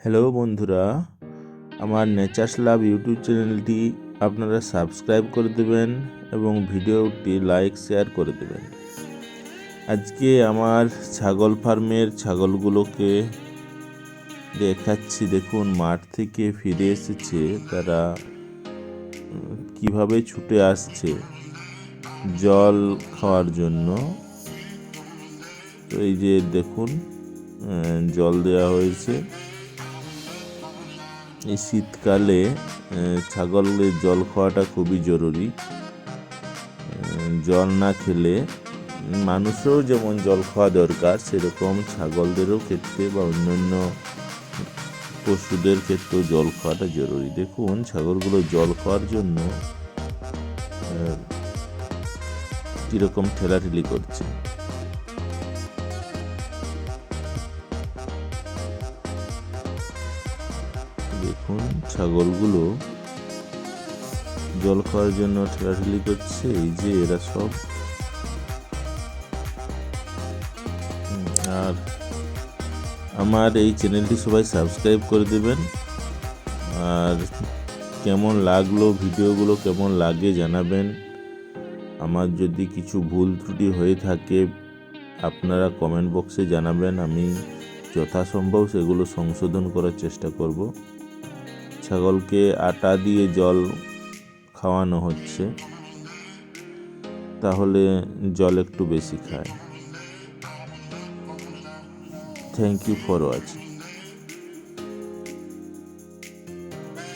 Hello বন্ধুরা, আমার nature's লাভ YouTube চ্যানেলটি আপনারা সাবস্ক্রাইব করে দেবেন এবং ভিডিওটি লাইক শেয়ার করে দেবেন। আজকে আমার ছাগল ফার্মের ছাগলগুলোকে দেখাচ্ছি। দেখুন, মাঠ থেকে ফিরে এসেছে, তারা কিভাবে ছুটে আসছে জল খাওয়ার জন্য। তো এই যে দেখুন, জল দেওয়া হয়েছে। এই শীতকালে ছাগলের জল খাওয়াটা খুবই জরুরি। জল না খেলে মানুষেরও যেমন জল খাওয়া দরকার, সেরকম ছাগলদেরও ক্ষেত্রে বা অন্যান্য পশুদের ক্ষেত্রেও জল খাওয়াটা জরুরি। দেখুন, ছাগলগুলো জল খাওয়ার জন্য কীরকম ঠেলাঠেলি করছে। দেখুন, ছাগলগুলো জল খাওয়ার জন্য ঠেলাঠেলি করছে। এই যে এরা সব। আর আমার এই চ্যানেলটি সবাই সাবস্ক্রাইব করে দেবেন। আর কেমন লাগলো ভিডিওগুলো, কেমন লাগে জানাবেন। আমার যদি কিছু ভুল ত্রুটি হয়ে থাকে আপনারা কমেন্ট বক্সে জানাবেন, আমি যথাসম্ভব সেগুলো সংশোধন করার চেষ্টা করব। ছাগলকে আটা দিয়ে জল খাওয়ানো হচ্ছে, তাহলে জল একটু বেশি খায়। Thank you for watching.